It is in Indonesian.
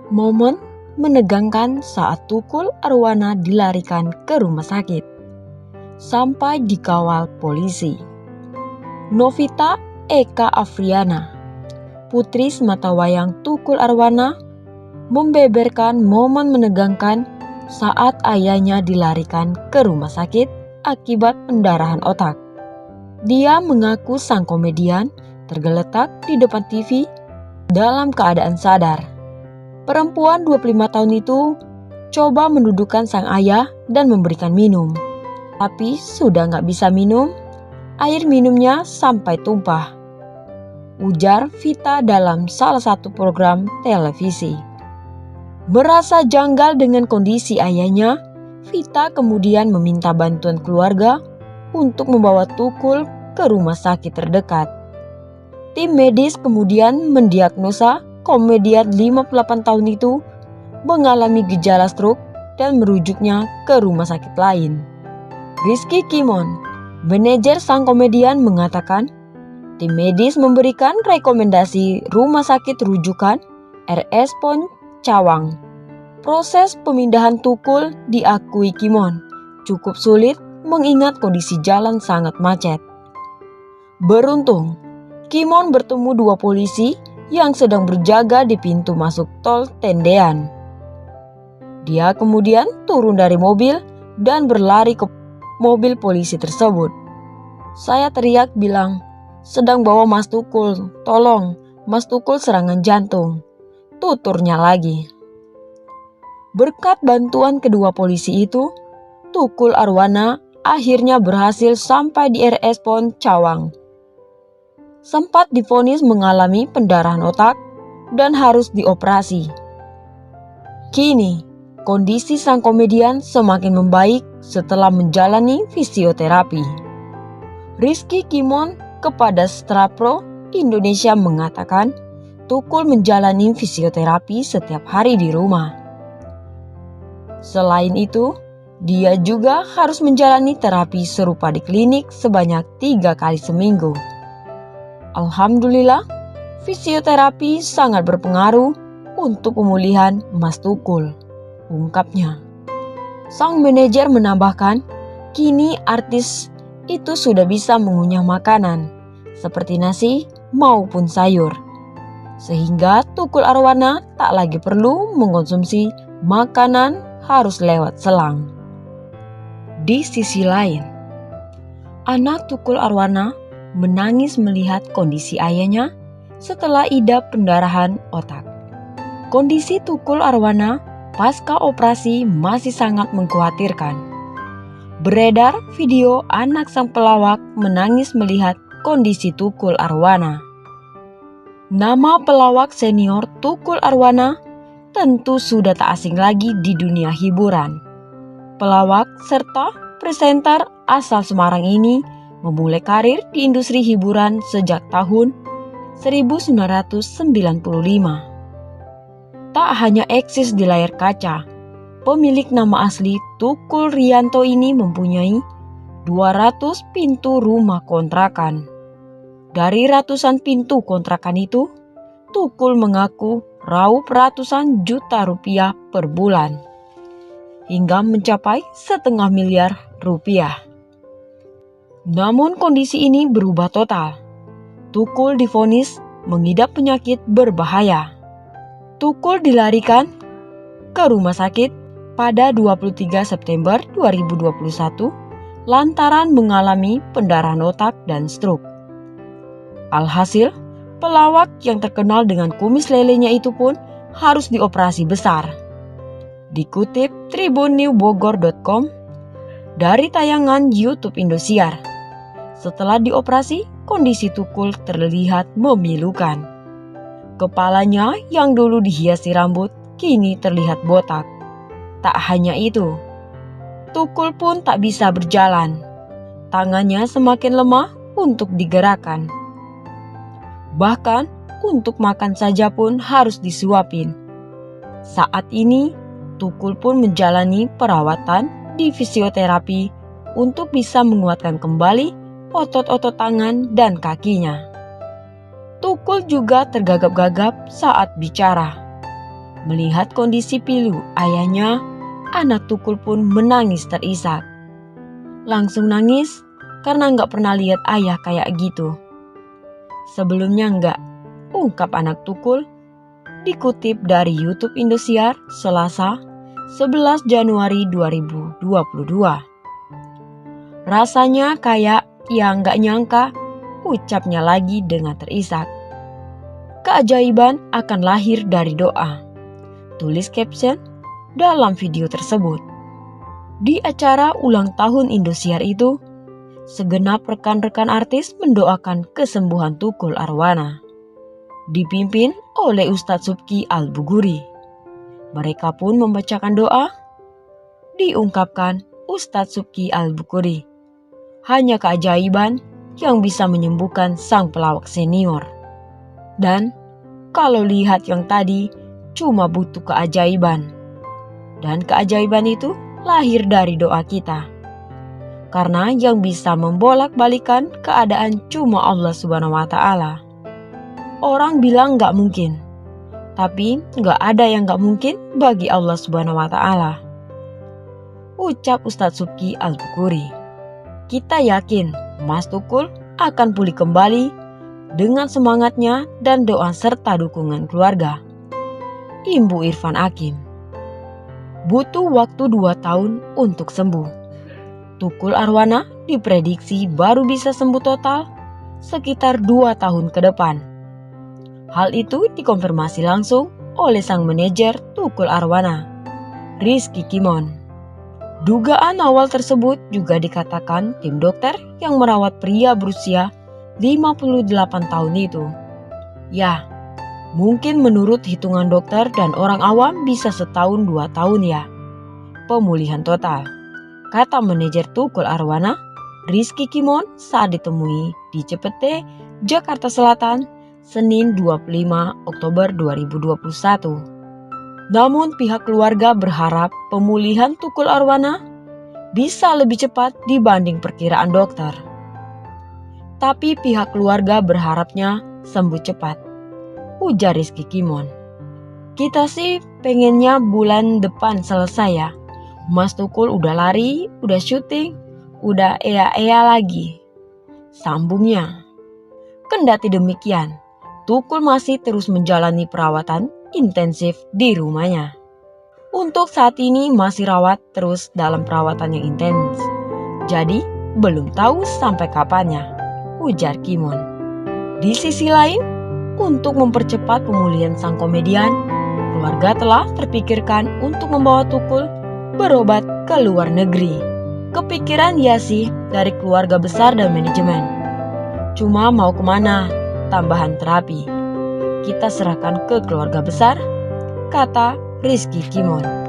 Momen menegangkan saat Tukul Arwana dilarikan ke rumah sakit sampai dikawal polisi. Novita Eka Afriana, putri sematawayang Tukul Arwana, membeberkan momen menegangkan saat ayahnya dilarikan ke rumah sakit akibat pendarahan otak. Dia mengaku sang komedian tergeletak di depan TV dalam keadaan sadar. Perempuan 25 tahun itu coba mendudukkan sang ayah dan memberikan minum. Tapi sudah gak bisa minum, air minumnya sampai tumpah, ujar Vita dalam salah satu program televisi. Merasa janggal dengan kondisi ayahnya, Vita kemudian meminta bantuan keluarga untuk membawa Tukul ke rumah sakit terdekat. Tim medis kemudian mendiagnosa komedian 58 tahun itu mengalami gejala stroke dan merujuknya ke rumah sakit lain. Rizky Kimon, manajer sang komedian, mengatakan tim medis memberikan rekomendasi rumah sakit rujukan RS Pon Cawang. Proses pemindahan Tukul diakui Kimon cukup sulit mengingat kondisi jalan sangat macet. Beruntung, Kimon bertemu dua polisi yang sedang berjaga di pintu masuk tol Tendean. Dia kemudian turun dari mobil dan berlari ke mobil polisi tersebut. Saya teriak bilang, "Sedang bawa Mas Tukul, tolong, Mas Tukul serangan jantung," tuturnya lagi. Berkat bantuan kedua polisi itu, Tukul Arwana akhirnya berhasil sampai di RS Pon Cawang. Sempat divonis mengalami pendarahan otak dan harus dioperasi. Kini, kondisi sang komedian semakin membaik setelah menjalani fisioterapi. Rizky Kimon kepada Strapro Indonesia mengatakan Tukul menjalani fisioterapi setiap hari di rumah. Selain itu, dia juga harus menjalani terapi serupa di klinik sebanyak 3 kali seminggu. Alhamdulillah, fisioterapi sangat berpengaruh untuk pemulihan Mas Tukul, ungkapnya. Sang manajer menambahkan, kini artis itu sudah bisa mengunyah makanan, seperti nasi maupun sayur. Sehingga Tukul Arwana tak lagi perlu mengkonsumsi makanan harus lewat selang. Di sisi lain, anak Tukul Arwana menangis melihat kondisi ayahnya setelah idap pendarahan otak. Kondisi Tukul Arwana pasca operasi masih sangat mengkhawatirkan. Beredar video anak sang pelawak menangis melihat kondisi Tukul Arwana. Nama pelawak senior Tukul Arwana tentu sudah tak asing lagi di dunia hiburan. Pelawak serta presenter asal Semarang ini memulai karir di industri hiburan sejak tahun 1995. Tak hanya eksis di layar kaca, pemilik nama asli Tukul Rianto ini mempunyai 200 pintu rumah kontrakan. Dari ratusan pintu kontrakan itu, Tukul mengaku raup ratusan juta rupiah per bulan, hingga mencapai 1,5 miliar rupiah. Namun kondisi ini berubah total. Tukul divonis mengidap penyakit berbahaya. Tukul dilarikan ke rumah sakit pada 23 September 2021 lantaran mengalami pendarahan otak dan stroke. Alhasil, pelawak yang terkenal dengan kumis lelenya itu pun harus dioperasi besar. Dikutip tribunnews.bogor.com dari tayangan YouTube Indosiar. Setelah dioperasi, kondisi Tukul terlihat memilukan. Kepalanya yang dulu dihiasi rambut kini terlihat botak. Tak hanya itu, Tukul pun tak bisa berjalan. Tangannya semakin lemah untuk digerakkan. Bahkan untuk makan saja pun harus disuapin. Saat ini, Tukul pun menjalani perawatan di fisioterapi untuk bisa menguatkan kembali otot-otot tangan dan kakinya. Tukul juga tergagap-gagap saat bicara. Melihat kondisi pilu ayahnya, anak Tukul pun menangis terisak. Langsung nangis karena nggak pernah lihat ayah kayak gitu. Sebelumnya nggak, ungkap anak Tukul, dikutip dari YouTube Indosiar Selasa 11 Januari 2022. Rasanya kayak yang nggak nyangka, ucapnya lagi dengan terisak. Keajaiban akan lahir dari doa, tulis caption dalam video tersebut. Di acara ulang tahun Indosiar itu, segenap rekan-rekan artis mendoakan kesembuhan Tukul Arwana, dipimpin oleh Ustadz Subki Al-Buguri. Mereka pun membacakan doa. Diungkapkan Ustadz Subki Al-Buguri, hanya keajaiban yang bisa menyembuhkan sang pelawak senior. Dan kalau lihat yang tadi, cuma butuh keajaiban. Dan keajaiban itu lahir dari doa kita. Karena yang bisa membolak-balikan keadaan cuma Allah Subhanahu wa Ta'ala. Orang bilang gak mungkin, tapi gak ada yang gak mungkin bagi Allah Subhanahu wa Ta'ala, ucap Ustadz Subki Al-Buguri. Kita yakin Mas Tukul akan pulih kembali dengan semangatnya dan doa serta dukungan keluarga, Imbu Irfan Hakim. Butuh waktu 2 tahun untuk sembuh. Tukul Arwana diprediksi baru bisa sembuh total sekitar 2 tahun ke depan. Hal itu dikonfirmasi langsung oleh sang manajer Tukul Arwana, Rizky Kimon. Dugaan awal tersebut juga dikatakan tim dokter yang merawat pria berusia 58 tahun itu. Ya, mungkin menurut hitungan dokter dan orang awam bisa setahun 2 tahun ya, pemulihan total, kata manajer Tukul Arwana, Rizky Kimon saat ditemui di Cipete, Jakarta Selatan, Senin 25 Oktober 2021. Namun pihak keluarga berharap pemulihan Tukul Arwana bisa lebih cepat dibanding perkiraan dokter. Tapi pihak keluarga berharapnya sembuh cepat, ujar Rizky Kimon. Kita sih pengennya bulan depan selesai ya. Mas Tukul udah lari, udah syuting, udah ea-ea lagi, sambungnya. Kendati demikian, Tukul masih terus menjalani perawatan intensif di rumahnya. Untuk saat ini masih rawat terus dalam perawatan yang intens. Jadi belum tahu sampai kapannya, ujar Kimon. Di sisi lain, untuk mempercepat pemulihan sang komedian, keluarga telah terpikirkan untuk membawa Tukul berobat ke luar negeri. Kepikiran ya sih dari keluarga besar dan manajemen. Cuma mau kemana? Tambahan terapi kita serahkan ke keluarga besar, kata Rizky Kimon.